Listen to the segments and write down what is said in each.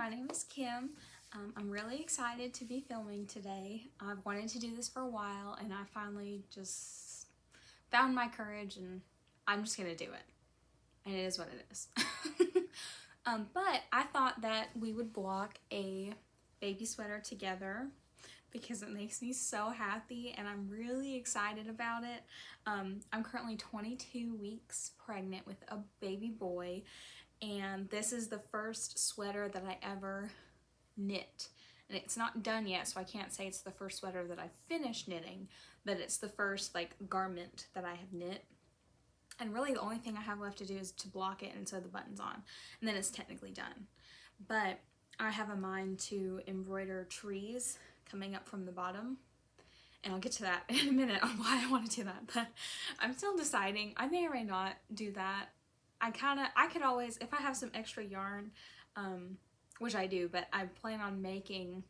my name is Kim. I'm really excited to be filming today. I've wanted to do this for a while and I finally just found my courage and I'm just gonna do it. And it is what it is. But I thought that we would block a baby sweater together because it makes me so happy and I'm really excited about it. I'm currently 22 weeks pregnant with a baby boy, and this is the first sweater that I ever knit. And it's not done yet, so I can't say it's the first sweater that I finished knitting, but it's the first like garment that I have knit. And really the only thing I have left to do is to block it and sew the buttons on, and then it's technically done. But I have a mind to embroider trees coming up from the bottom, and I'll get to that in a minute on why I want to do that, but I'm still deciding. I may or may not do that. I could always, if I have some extra yarn, which I do, but I plan on making,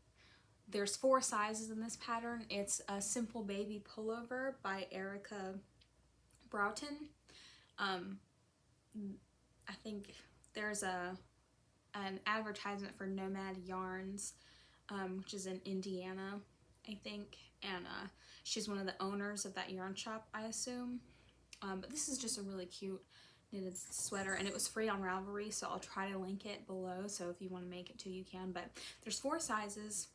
there's 4 sizes in this pattern. It's a Simple Baby Pullover by Erica Broughton. I think there's an advertisement for Nomad Yarns, which is in Indiana, I think, and she's one of the owners of that yarn shop, I assume. But this is just a really cute knitted sweater, and it was free on Ravelry, so I'll try to link it below, so if you want to make it too, you can. But there's 4 sizes: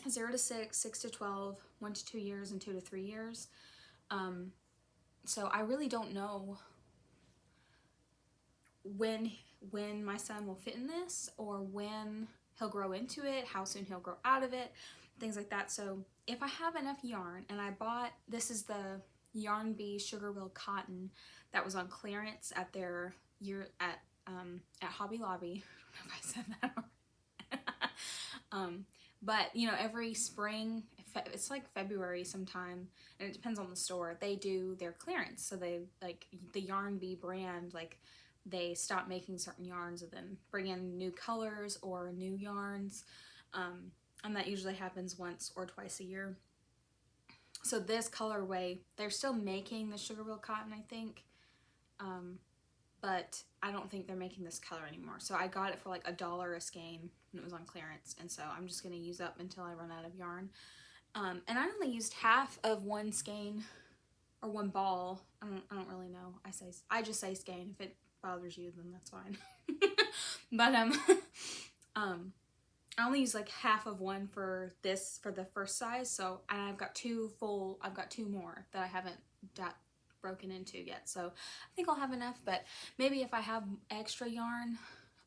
0 to 6, 6 to 12, 1 to 2 years, and 2 to 3 years. So I really don't know when my son will fit in this, or when he'll grow into it, how soon he'll grow out of it, things like that. So if I have enough yarn, and I bought, this is the Yarn Bee Sugarwill cotton that was on clearance at their at Hobby Lobby. I don't know if I said that. But you know, every spring, it's like February sometime, and it depends on the store, they do their clearance. So they, like the Yarn Bee brand, like they stop making certain yarns and then bring in new colors or new yarns, and that usually happens once or twice a year. So this colorway, they're still making the Sugarwill cotton, I think, but I don't think they're making this color anymore. So I got it for like $1 a skein when it was on clearance, and so I'm just going to use up until I run out of yarn. And I only used half of one skein, or one ball. I don't really know. I just say skein. If it bothers you, then that's fine. But I only used like half of one for this, for the first size. So, and I've got 2 more that I haven't broken into yet. So I think I'll have enough, but maybe if I have extra yarn,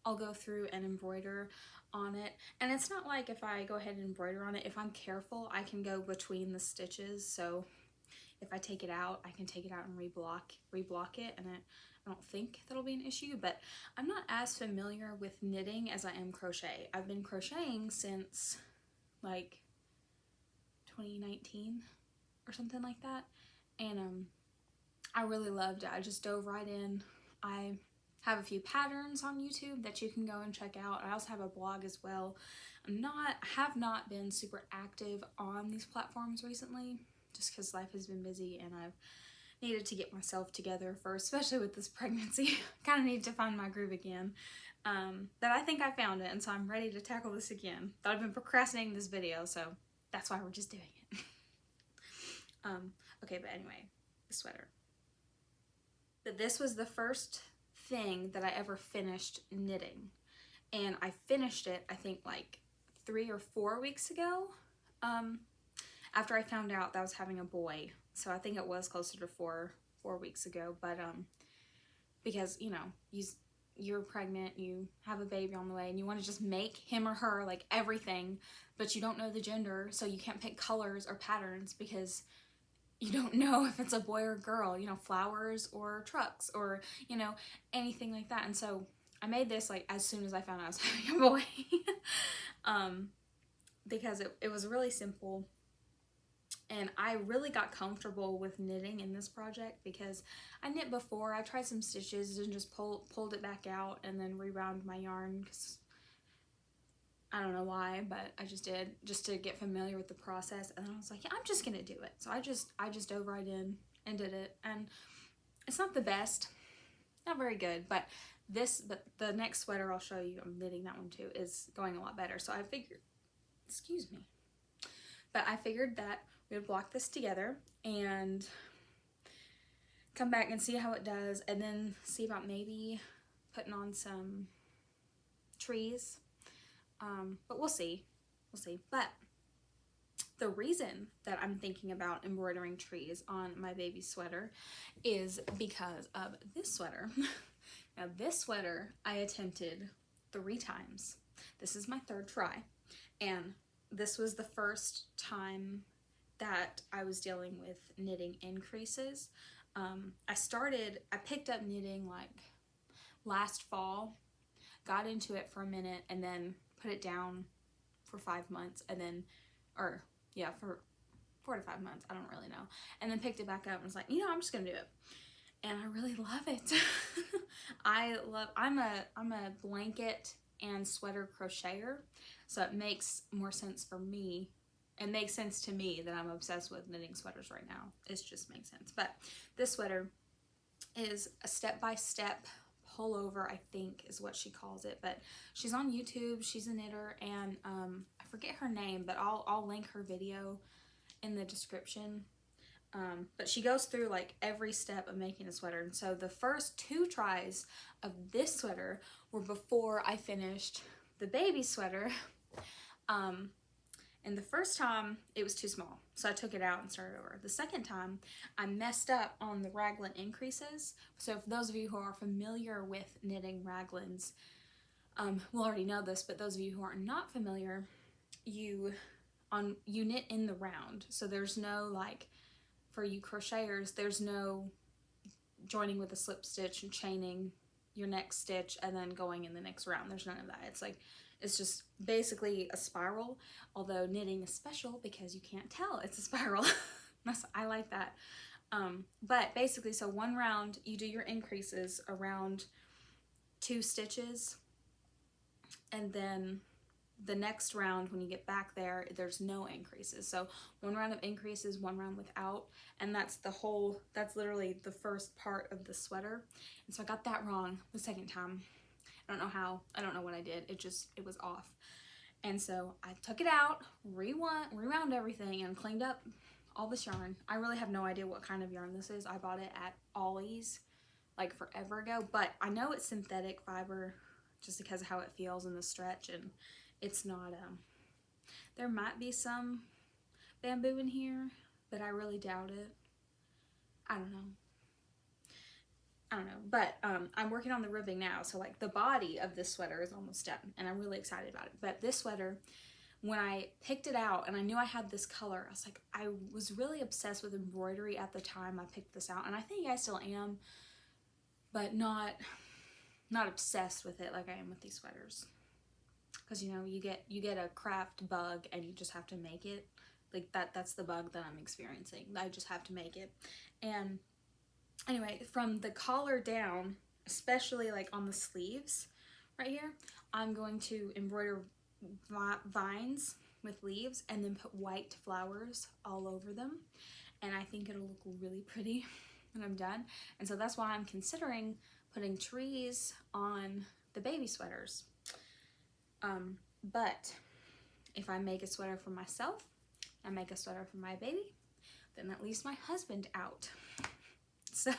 I'll go through and embroider on it. And it's not like if I go ahead and embroider on it, if I'm careful, I can go between the stitches. So if I take it out, I can take it out and reblock it, and I don't think that'll be an issue. But I'm not as familiar with knitting as I am crochet. I've been crocheting since like 2019 or something like that, and I really loved it. I just dove right in. I have a few patterns on YouTube that you can go and check out. I also have a blog as well. I have not been super active on these platforms recently, just because life has been busy and I've needed to get myself together for, especially with this pregnancy. Kind of need to find my groove again. But I think I found it, and so I'm ready to tackle this again. But I've been procrastinating this video, so that's why we're just doing it. Okay, but anyway, the sweater. But this was the first thing that I ever finished knitting, and I finished it, I think, like 3 or 4 weeks ago, after I found out that I was having a boy. So I think it was closer to 4 weeks ago, but because, you know, you're pregnant, you have a baby on the way, and you want to just make him or her like everything, but you don't know the gender, so you can't pick colors or patterns because you don't know if it's a boy or girl, you know, flowers or trucks or, you know, anything like that. And so I made this like as soon as I found out I was having a boy. Because it was really simple, and I really got comfortable with knitting in this project because I knit before. I tried some stitches and just pulled it back out and then rewound my yarn, because I don't know why, but I just did, just to get familiar with the process. And then I was like, yeah, I'm just gonna do it. So I just dove right in and did it, and it's not the best, not very good, but but the next sweater I'll show you, I'm knitting that one too, is going a lot better. So I figured, excuse me, but I figured that we would block this together and come back and see how it does, and then see about maybe putting on some trees. But we'll see. But the reason that I'm thinking about embroidering trees on my baby sweater is because of this sweater. Now this sweater I attempted 3 times. This is my 3rd try, and this was the first time that I was dealing with knitting increases. I picked up knitting like last fall, got into it for a minute, and then put it down for 5 months, and then, for 4 to 5 months, I don't really know, and then picked it back up and was like, you know, I'm just gonna do it, and I really love it. I'm a blanket and sweater crocheter, so it makes more sense for me. It makes sense to me that I'm obsessed with knitting sweaters right now. It just makes sense. But this sweater is a step-by-step pullover, I think is what she calls it. But she's on YouTube. She's a knitter, and I forget her name, but I'll link her video in the description. But she goes through like every step of making a sweater. And so the first 2 tries of this sweater were before I finished the baby sweater. And the first time it was too small, so I took it out and started over. The second time I messed up on the raglan increases. So for those of you who are familiar with knitting raglans, will already know this, but those of you who are not familiar, you knit in the round. So there's no, like, for you crocheters, there's no joining with a slip stitch and chaining your next stitch and then going in the next round. There's none of that. It's just basically a spiral, although knitting is special because you can't tell it's a spiral. I like that. But basically, so 1 round, you do your increases around 2 stitches, and then the next round, when you get back there, there's no increases. So 1 round of increases, 1 round without, and that's literally the first part of the sweater. And so I got that wrong the second time. I don't know how, I don't know what I did. It was off. And so I took it out, rewound everything, and cleaned up all this yarn. I really have no idea what kind of yarn this is. I bought it at Ollie's like forever ago, but I know it's synthetic fiber just because of how it feels in the stretch, and it's not, there might be some bamboo in here, but I really doubt it. I don't know, but I'm working on the ribbing now, so like the body of this sweater is almost done, and I'm really excited about it. But this sweater, when I picked it out and I knew I had this color, I was really obsessed with embroidery at the time I picked this out, and I think I still am, but not obsessed with it like I am with these sweaters. Because, you know, you get a craft bug and you just have to make it. Like that's the bug that I'm experiencing. I just have to make it. And anyway, from the collar down, especially like on the sleeves right here, I'm going to embroider vines with leaves and then put white flowers all over them. And I think it'll look really pretty when I'm done. And so that's why I'm considering putting trees on the baby sweaters. But if I make a sweater for myself, I make a sweater for my baby, then that leaves my husband out. So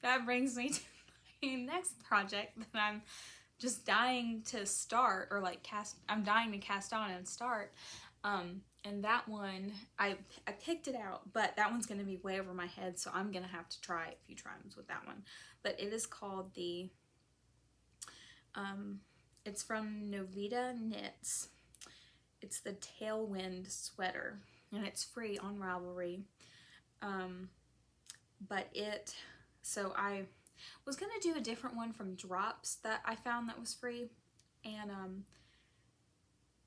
that brings me to my next project that I'm just dying to start, or like I'm dying to cast on and start. And that one, I picked it out, but that one's gonna be way over my head, so I'm gonna have to try a few times with that one. But it is called the, it's from Novita Knits. It's the Tailwind sweater, and it's free on Ravelry. So I was gonna do a different one from Drops that I found that was free, and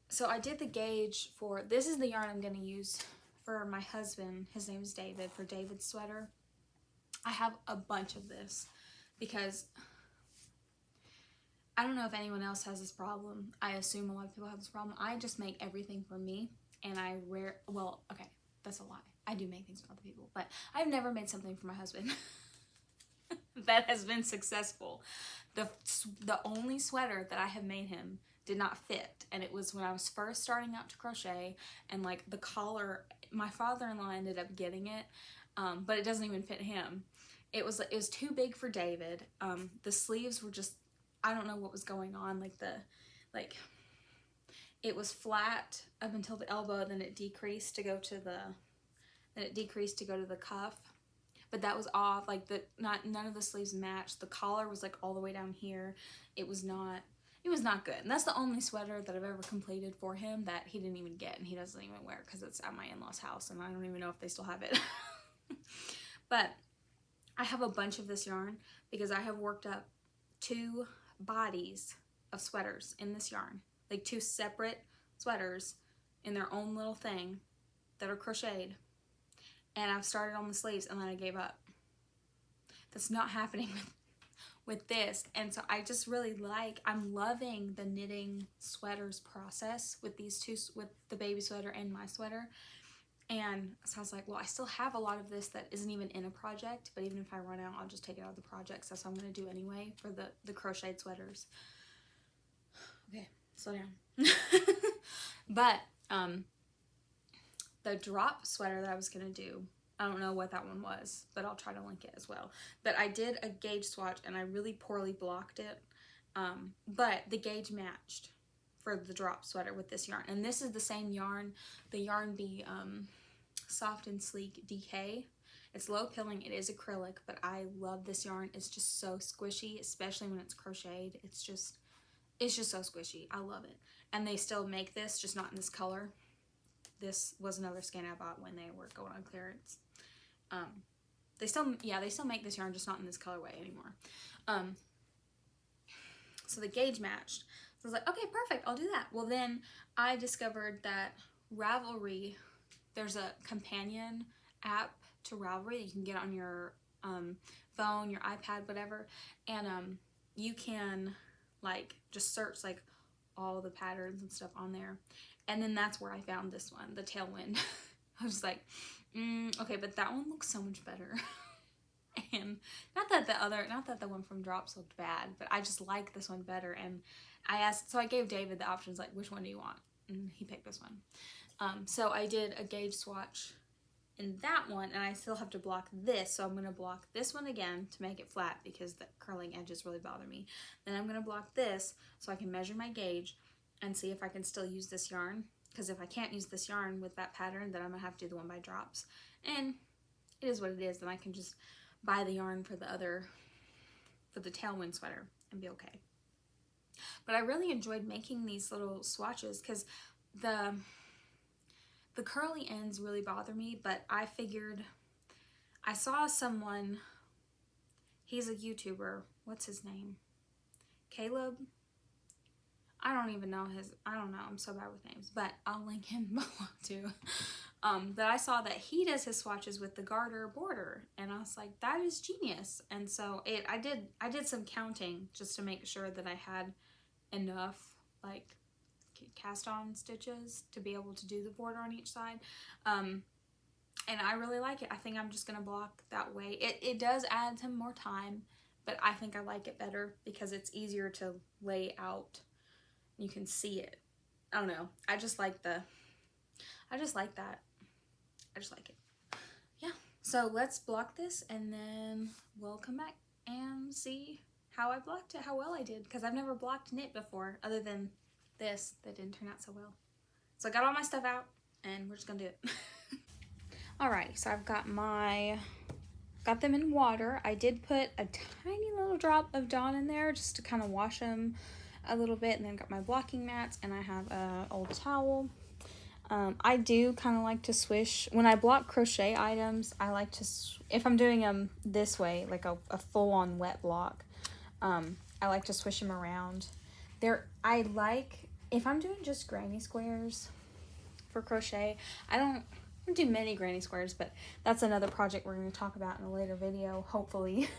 so I did the gauge for, this is the yarn I'm gonna use for my husband. His name is David, for David's sweater. I have a bunch of this because I don't know if anyone else has this problem. I assume a lot of people have this problem. I just make everything for me, and well, okay, that's a lie. I do make things for other people, but I've never made something for my husband. that has been successful. The only sweater that I have made him did not fit, and it was when I was first starting out to crochet, and like the collar, my father-in-law ended up getting it, but it doesn't even fit him. It was too big for David. The sleeves were just, I don't know what was going on, like it was flat up until the elbow, then it decreased to go to the cuff. But that was off, like none of the sleeves matched. The collar was like all the way down here. It was not good. And that's the only sweater that I've ever completed for him that he didn't even get and he doesn't even wear because it's at my in-laws' house and I don't even know if they still have it. But I have a bunch of this yarn because I have worked up 2 bodies of sweaters in this yarn. Like 2 separate sweaters in their own little thing that are crocheted. And I've started on the sleeves and then I gave up. That's not happening with this. And so I just really I'm loving the knitting sweaters process with these 2, with the baby sweater and my sweater. And so I was like, well, I still have a lot of this that isn't even in a project, but even if I run out, I'll just take it out of the project. So that's what I'm going to do anyway for the crocheted sweaters. Okay, slow down. But the drop sweater that I was going to do, I don't know what that one was, but I'll try to link it as well. But I did a gauge swatch and I really poorly blocked it. But the gauge matched for the drop sweater with this yarn. And this is the same yarn. The yarn be Soft and Sleek DK. It's low pilling, it is acrylic, but I love this yarn. It's just so squishy, especially when it's crocheted. It's just so squishy. I love it. And they still make this, just not in this color. This was another skein I bought when they were going on clearance. They still make this yarn, just not in this colorway anymore. So the gauge matched. So I was like, okay, perfect, I'll do that. Well, then I discovered that Ravelry, there's a companion app to Ravelry that you can get on your phone, your iPad, whatever, and you can like just search like all the patterns and stuff on there. And then that's where I found this one, the Tailwind. I was like, okay, but that one looks so much better. And not that the one from Drops looked bad, but I just like this one better. And I gave David the options, like, which one do you want? And he picked this one. So I did a gauge swatch in that one, and I still have to block this, so I'm going to block this one again to make it flat because the curling edges really bother me. Then I'm going to block this so I can measure my gauge and see if I can still use this yarn, because if I can't use this yarn with that pattern, then I'm going to have to do the one by Drops. And it is what it is, then I can just buy the yarn for the Tailwind sweater and be okay. But I really enjoyed making these little swatches because the curly ends really bother me, but I figured, I saw someone, he's a YouTuber, what's his name? Caleb? I don't even know I'm so bad with names, but I'll link him below too. But I saw that he does his swatches with the garter border, and I was like, that is genius. And so I did some counting just to make sure that I had enough like cast on stitches to be able to do the border on each side. And I really like it. I think I'm just gonna block that way. It does add some more time, but I think I like it better because it's easier to lay out. You can see it. I don't know. I just like that. I just like it. Yeah. So let's block this and then we'll come back and see how I blocked it, how well I did, because I've never blocked knit before other than this that didn't turn out so well. So I got all my stuff out and we're just gonna do it. Alrighty, so I've got them in water. I did put a tiny little drop of Dawn in there just to kind of wash them a little bit, and then got my blocking mats, and I have a old towel. I do kind of like to swish when I block crochet items. I like to, if I'm doing them this way, like a full-on wet block, I like to swish them around. If I'm doing just granny squares for crochet, I don't do many granny squares, but that's another project we're going to talk about in a later video, hopefully.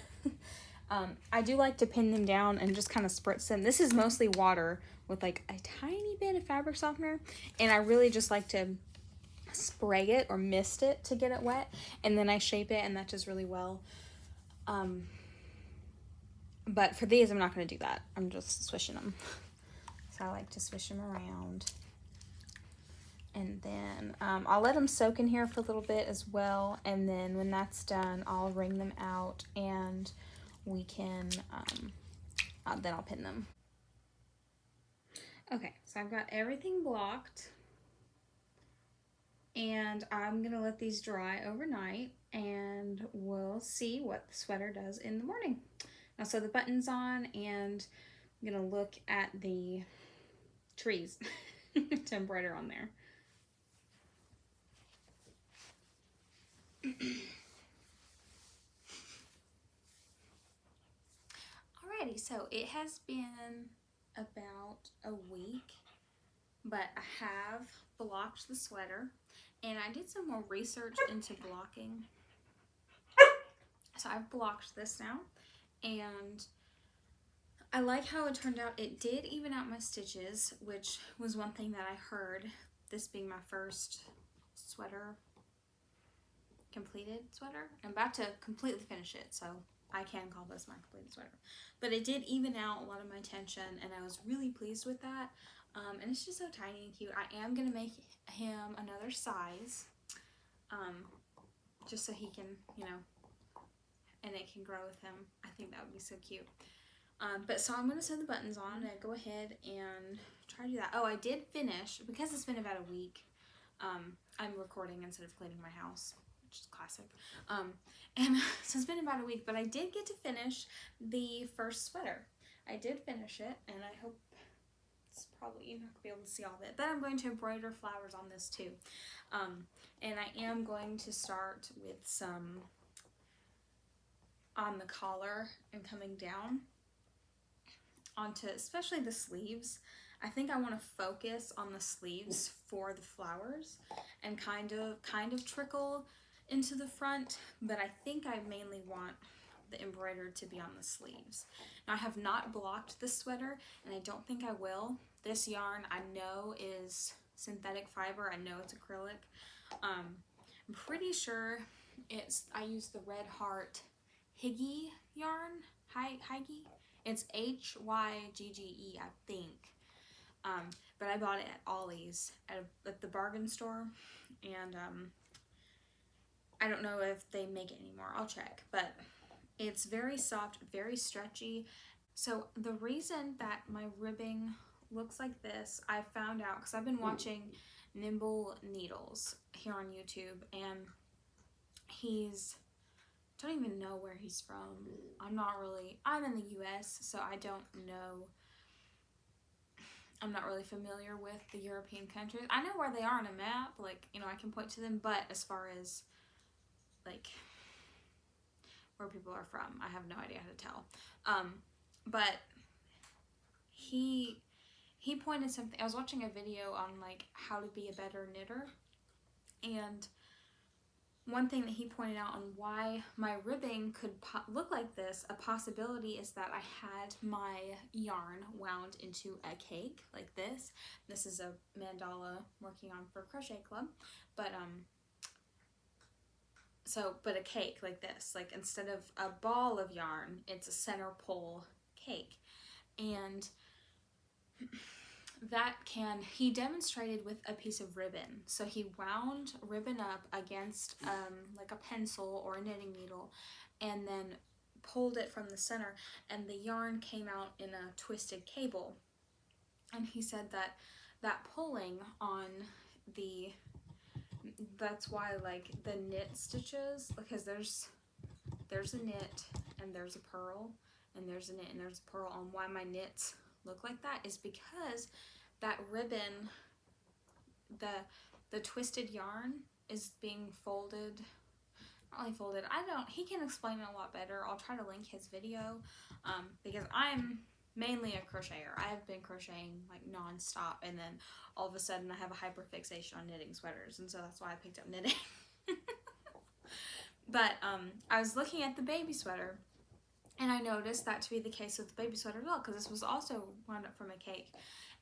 I do like to pin them down and just kind of spritz them. This is mostly water with like a tiny bit of fabric softener, and I really just like to spray it or mist it to get it wet, and then I shape it, and that does really well. But for these, I'm not going to do that. I'm just swishing them. So I like to swish them around. And then I'll let them soak in here for a little bit as well. And then when that's done, I'll wring them out and we can, then I'll pin them. Okay, so I've got everything blocked. And I'm going to let these dry overnight and we'll see what the sweater does in the morning. Now sew the buttons on and I'm going to look at the trees to embroider on there. Alrighty, so it has been about a week, but I have blocked the sweater and I did some more research into blocking. So I've blocked this now and I like how it turned out. It did even out my stitches, which was one thing that I heard, this being my first sweater, completed sweater. I'm about to completely finish it, so I can call this my completed sweater. But it did even out a lot of my tension, and I was really pleased with that. And it's just so tiny and cute. I am going to make him another size, just so he can, you know, and it can grow with him. I think that would be so cute. But so I'm going to sew the buttons on and go ahead and try to do that. Oh, I did finish, because it's been about a week, I'm recording instead of cleaning my house, which is classic. And so it's been about a week, but I did get to finish the first sweater. I did finish it, and I hope it's probably, you're not going to be able to see all of it, but I'm going to embroider flowers on this too. And I am going to start with some on the collar and coming down onto especially the sleeves. I think I want to focus on the sleeves for the flowers and kind of trickle into the front, but I think I mainly want the embroidered to be on the sleeves. Now I have not blocked this sweater and I don't think I will. This yarn I know is synthetic fiber, I know it's acrylic. I'm pretty sure I use the Red Heart Hygge yarn, Hygge. It's Hygge, I think. But I bought it at Ollie's at the bargain store, and I don't know if they make it anymore. I'll check, but it's very soft, very stretchy. So the reason that my ribbing looks like this, I found out because I've been watching Nimble Needles here on YouTube, and don't even know where he's from. I'm in the US, so I don't know. I'm not really familiar with the European countries. I know where they are on a map, like, you know, I can point to them, but as far as, like, where people are from, I have no idea how to tell. But he pointed something. I was watching a video on, like, how to be a better knitter, and one thing that he pointed out on why my ribbing could look like this, a possibility is that I had my yarn wound into a cake like this. This is a mandala working on for Crochet Club, but but a cake like this, like instead of a ball of yarn, it's a center pole cake. And he demonstrated with a piece of ribbon. So he wound ribbon up against like a pencil or a knitting needle and then pulled it from the center, and the yarn came out in a twisted cable. And he said that pulling on that's why, like, the knit stitches, because there's a knit and there's a purl and there's a knit and there's a purl, on why my knits look like that is because that ribbon, the twisted yarn is being folded, not really folded, he can explain it a lot better. I'll try to link his video, because I'm mainly a crocheter. I have been crocheting like non-stop, and then all of a sudden I have a hyperfixation on knitting sweaters, and so that's why I picked up knitting. But I was looking at the baby sweater, and I noticed that to be the case with the baby sweater as well, because this was also wound up from a cake.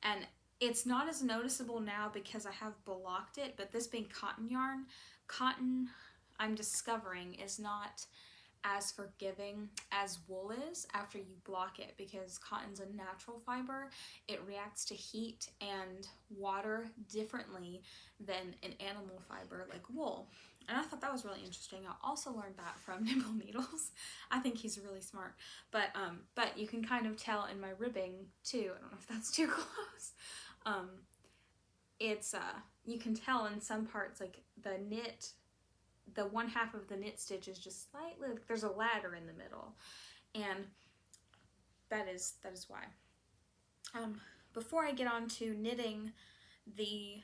And it's not as noticeable now because I have blocked it, but this being cotton yarn, cotton, I'm discovering, is not as forgiving as wool is after you block it, because cotton's a natural fiber. It reacts to heat and water differently than an animal fiber like wool. And I thought that was really interesting. I also learned that from Nimble Needles. I think he's really smart. But you can kind of tell in my ribbing too. I don't know if that's too close. It's you can tell in some parts, like the knit, the one half of the knit stitch is just slightly, like there's a ladder in the middle, and that is why. Before I get on to knitting the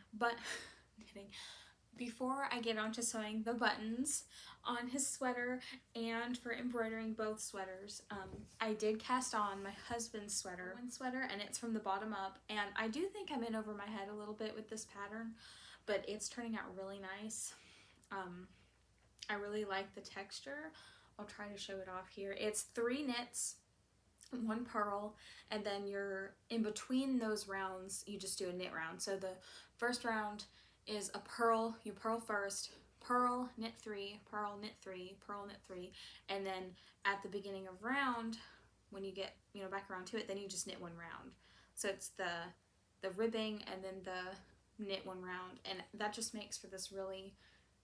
before I get on to sewing the buttons on his sweater and for embroidering both sweaters, I did cast on my husband's sweater, and it's from the bottom up, and I do think I'm in over my head a little bit with this pattern, but it's turning out really nice. I really like the texture. I'll try to show it off here. It's 3 knits, 1 purl, and then you're in between those rounds, you just do a knit round. So the first round is a purl, you purl first, purl, knit 3, purl, knit 3, purl, knit 3, and then at the beginning of round, when you get, you know, back around to it, then you just knit 1 round. So it's the ribbing and then the knit 1 round, and that just makes for this really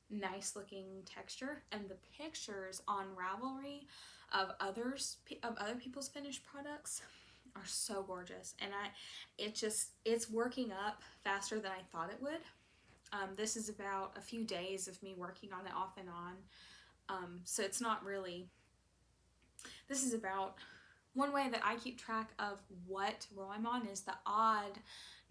nice looking texture. And the pictures on Ravelry of other people's finished products are so gorgeous, and it's working up faster than I thought it would. This is about a few days of me working on it off and on, so it's not really, this is about, one way that I keep track of what row I'm on is the odd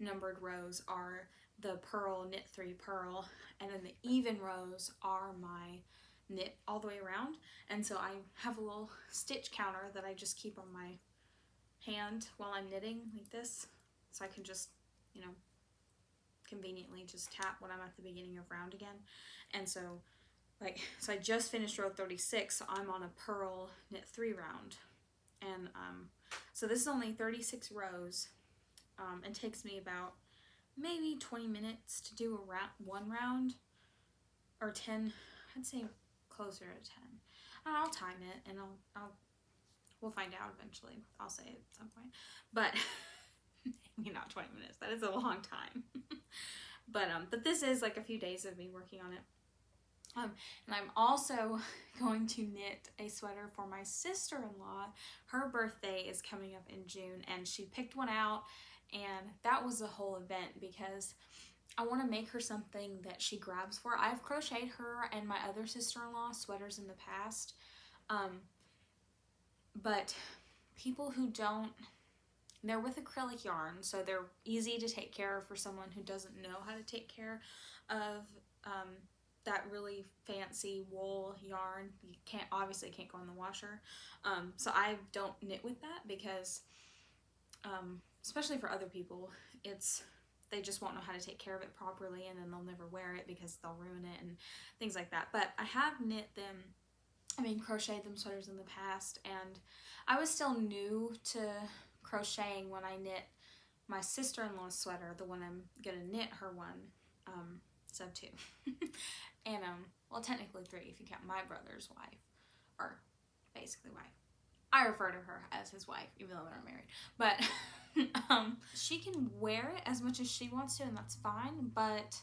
numbered rows are the purl, knit 3, purl, and then the even rows are my knit all the way around. And so I have a little stitch counter that I just keep on my hand while I'm knitting like this, so I can just, you know, conveniently just tap when I'm at the beginning of round again. And so so I just finished row 36, so I'm on a purl knit 3 round, and so this is only 36 rows, and takes me about maybe 20 minutes to do one round, or 10, I'd say closer to 10. I'll time it, and we'll find out eventually. I'll say it at some point, but maybe not 20 minutes. That is a long time. But this is like a few days of me working on it. And I'm also going to knit a sweater for my sister-in-law. Her birthday is coming up in June, and she picked one out, and that was a whole event because I want to make her something that she grabs for. I've crocheted her and my other sister-in-law sweaters in the past, but people who don't, they're with acrylic yarn, so they're easy to take care of for someone who doesn't know how to take care of that really fancy wool yarn. You obviously can't go in the washer. So I don't knit with that because, especially for other people, they just won't know how to take care of it properly, and then they'll never wear it because they'll ruin it and things like that. But I have knit them, crocheted them sweaters in the past, and I was still new to crocheting when I knit my sister-in-law's sweater, the one I'm gonna knit her one, so 2. And well, technically 3 if you count my brother's wife, or basically wife. I refer to her as his wife, even though they're not married. But she can wear it as much as she wants to, and that's fine, but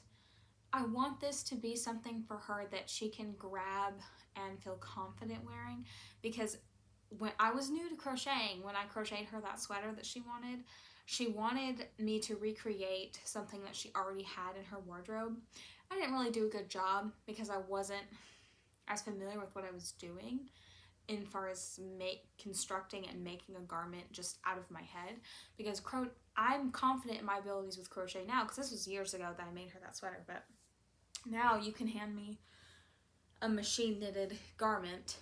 I want this to be something for her that she can grab and feel confident wearing, because when I was new to crocheting, when I crocheted her that sweater that she wanted me to recreate something that she already had in her wardrobe. I didn't really do a good job because I wasn't as familiar with what I was doing in far as constructing and making a garment just out of my head, because I'm confident in my abilities with crochet now, because this was years ago that I made her that sweater. But now you can hand me a machine knitted garment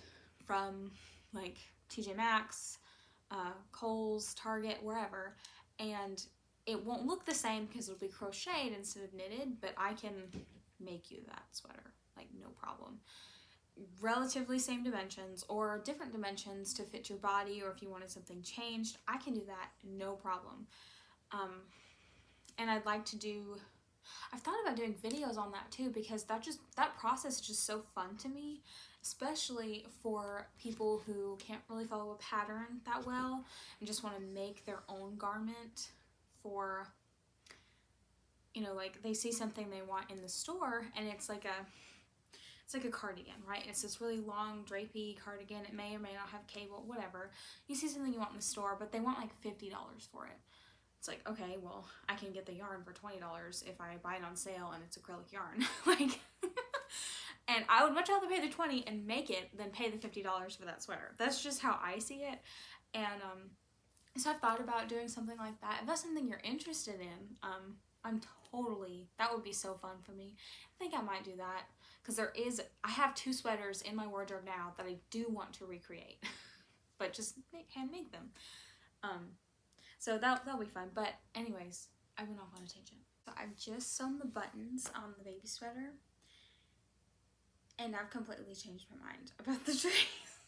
from like TJ Maxx, Kohl's, Target, wherever, and it won't look the same because it'll be crocheted instead of knitted, but I can make you that sweater, like no problem. Relatively same dimensions or different dimensions to fit your body, or if you wanted something changed, I can do that, no problem. And I'd like to do I've thought about doing videos on that too, because that process is just so fun to me, especially for people who can't really follow a pattern that well and just want to make their own garment for, you know, like they see something they want in the store and it's like a cardigan, right? It's this really long drapey cardigan. It may or may not have cable, whatever. You see something you want in the store, but they want like $50 for it. It's like, okay, well, I can get the yarn for $20 if I buy it on sale and it's acrylic yarn. Like, and I would much rather pay the $20 and make it than pay the $50 for that sweater. That's just how I see it. And so I've thought about doing something like that. If that's something you're interested in, that would be so fun for me. I think I might do that. Because I have 2 sweaters in my wardrobe now that I do want to recreate, but just hand make them. So that'll be fun. But anyways, I went off on a tangent. So I've just sewn the buttons on the baby sweater, and I've completely changed my mind about the trees.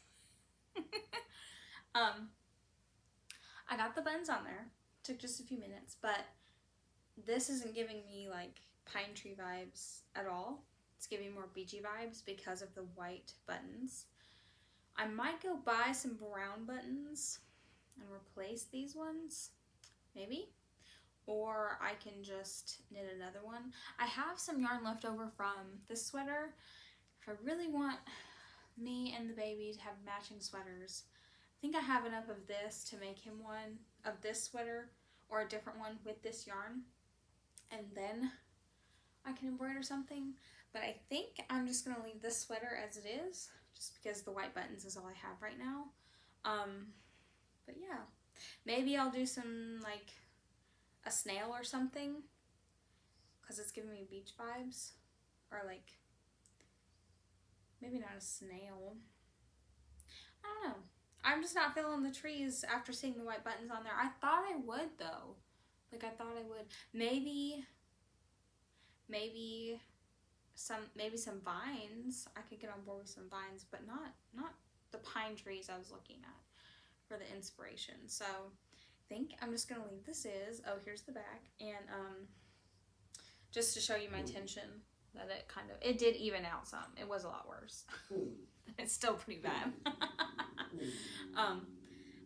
I got the buttons on there. Took just a few minutes, but this isn't giving me like pine tree vibes at all. It's giving more beachy vibes because of the white buttons. I might go buy some brown buttons and replace these ones, maybe. Or I can just knit another one. I have some yarn left over from this sweater. If I really want me and the baby to have matching sweaters, I think I have enough of this to make him one of this sweater or a different one with this yarn. And then I can embroider something. But I think I'm just going to leave this sweater as it is, just because the white buttons is all I have right now. But yeah, maybe I'll do some, like, a snail or something, because it's giving me beach vibes. Or, like, maybe not a snail. I don't know. I'm just not feeling the trees after seeing the white buttons on there. I thought I would, though. Like, I thought I would. Maybe some vines. I could get on board with some vines, but not the pine trees I was looking at for the inspiration. So I think I'm just gonna leave this is. Oh, here's the back, and just to show you my tension, that it did even out some. It was a lot worse. It's still pretty bad.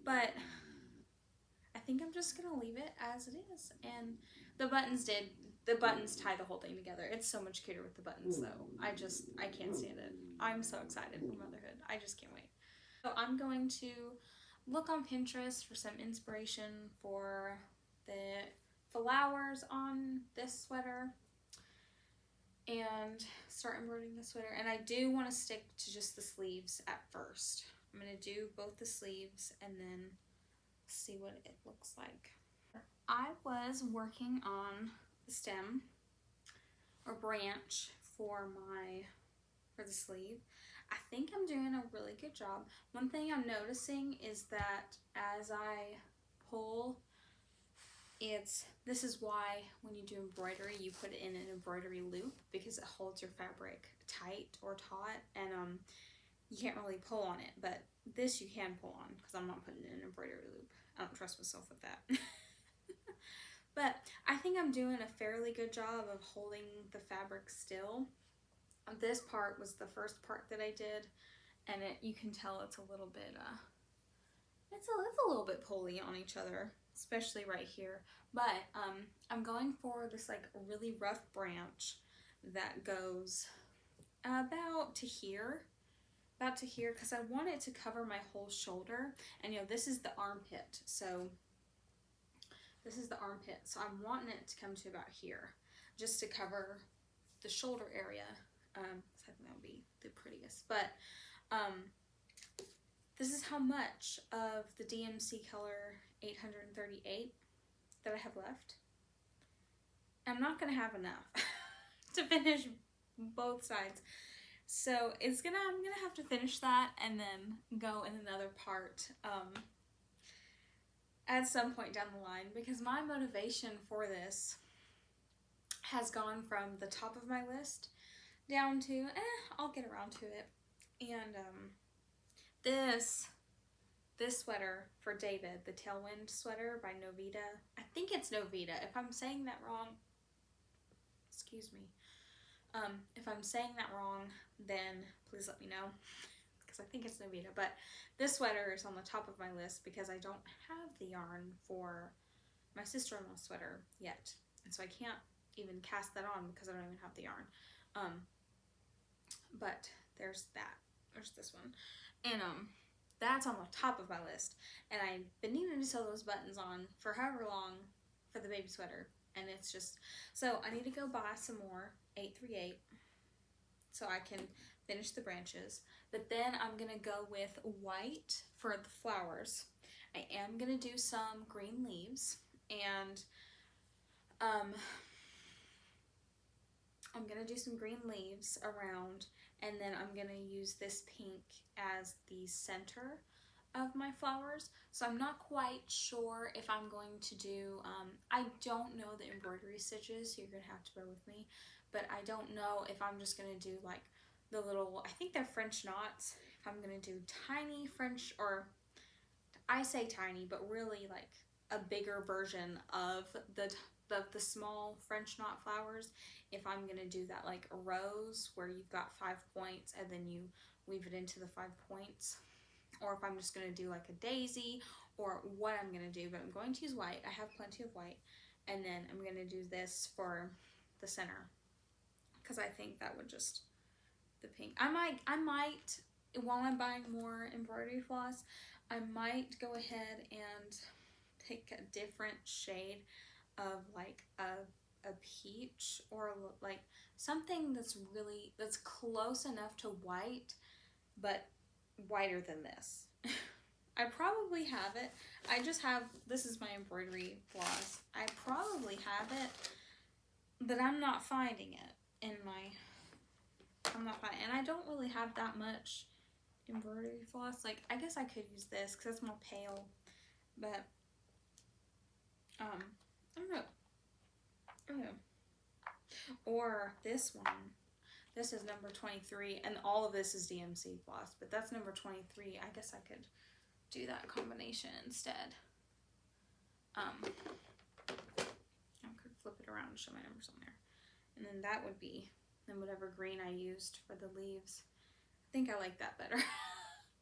But I think I'm just gonna leave it as it is. And the buttons tie the whole thing together. It's so much cuter with the buttons though. I can't stand it. I'm so excited for motherhood. I just can't wait. So I'm going to look on Pinterest for some inspiration for the flowers on this sweater and start embroidering the sweater. And I do want to stick to just the sleeves at first. I'm going to do both the sleeves and then see what it looks like. I was working on the stem or branch for the sleeve. I think I'm doing a really good job. One thing I'm noticing is that as I pull, this is why when you do embroidery you put it in an embroidery loop, because it holds your fabric tight or taut, and you can't really pull on it, but this you can pull on because I'm not putting it in an embroidery loop. I don't trust myself with that. But I think I'm doing a fairly good job of holding the fabric still. This part was the first part that I did, and you can tell it's a little bit it's a little bit pulley on each other, especially right here. But I'm going for this like really rough branch that goes about to here, because I want it to cover my whole shoulder. And you know, this is the armpit, so I'm wanting it to come to about here, just to cover the shoulder area. So I think that would be the prettiest. But this is how much of the DMC color 838 that I have left. I'm not gonna have enough to finish both sides, so I'm gonna have to finish that and then go in another part at some point down the line, because my motivation for this has gone from the top of my list down to I'll get around to it. And this sweater for David, the Tailwind sweater by Novita. I think it's Novita. If I'm saying that wrong, excuse me. If I'm saying that wrong, then please let me know, because I think it's Novita. But this sweater is on the top of my list because I don't have the yarn for my sister-in-law's sweater yet. And so I can't even cast that on because I don't even have the yarn. But there's that. There's this one. And that's on the top of my list. And I've been needing to sew those buttons on for however long for the baby sweater. And it's just, so I need to go buy some more 838 so I can finish the branches. But then I'm going to go with white for the flowers. I am going to do some green leaves, and I'm going to do some green leaves around, and then I'm going to use this pink as the center of my flowers. So I'm not quite sure if I'm going to do, I don't know the embroidery stitches, so you're going to have to bear with me, but I don't know if I'm just going to do like the little, I think they're French knots, if I'm going to do tiny French, or I say tiny, but really like a bigger version of the small French knot flowers, if I'm going to do that like a rose where you've got 5 points and then you weave it into the 5 points, or if I'm just going to do like a daisy, or what I'm going to do. But I'm going to use white. I have plenty of white, and then I'm going to do this for the center because I think that would just, the pink, I might while I'm buying more embroidery floss, I might go ahead and take a different shade of like a peach, or like something that's really, that's close enough to white but whiter than this. I probably have it. I just have, this is my embroidery floss. I probably have it, but I'm not finding it in my, I'm not finding, and I don't really have that much embroidery floss. Like, I guess I could use this because it's more pale, but I don't know. I don't know. Or this one. This is number 23, and all of this is DMC floss, but that's number 23. I guess I could do that combination instead. I could flip it around and show my numbers on there. And then that would be then whatever green I used for the leaves. I think I like that better.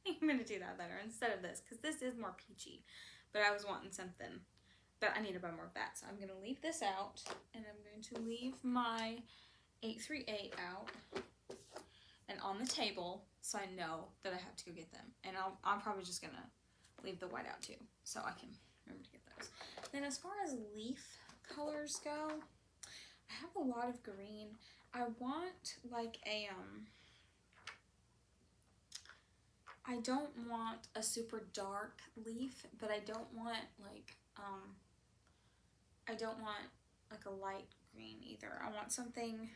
I'm going to do that better instead of this, because this is more peachy. But I was wanting something, but I need to buy more of that. So I'm going to leave this out, and I'm going to leave my 838 out and on the table, so I know that I have to go get them. And I'm probably just going to leave the white out too, so I can remember to get those. Then as far as leaf colors go, I have a lot of green. I want like a, I don't want a super dark leaf, but I don't want like, I don't want like a light green either. I want something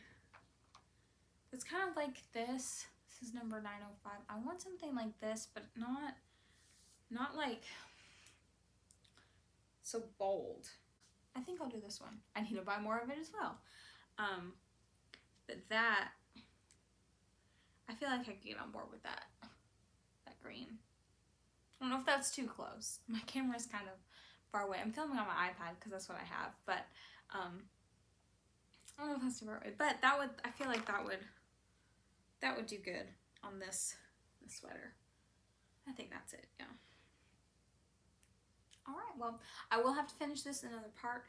that's kind of like this. This is number 905. I want something like this, but not like so bold. I think I'll do this one. I need to buy more of it as well. But that, I feel like I could get on board with that green. I don't know if that's too close. My camera's kind of far away. I'm filming on my iPad because that's what I have, but I don't know if that's too far away. But that would, I feel like that would do good on this sweater. I think that's it, yeah. Alright, well, I will have to finish this in another part.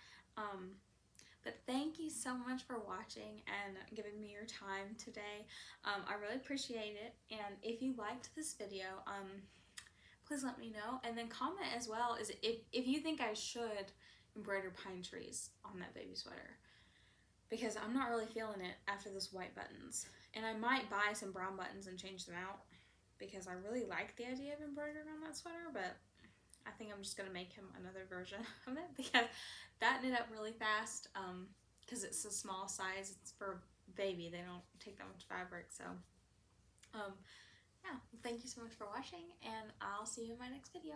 But thank you so much for watching and giving me your time today. I really appreciate it. And if you liked this video, please let me know. And then comment as well is if you think I should embroider pine trees on that baby sweater. Because I'm not really feeling it after those white buttons. And I might buy some brown buttons and change them out, because I really like the idea of embroidering on that sweater, but I think I'm just going to make him another version of it, because that knit up really fast, because it's a small size. It's for baby. They don't take that much fabric. So yeah, thank you so much for watching, and I'll see you in my next video.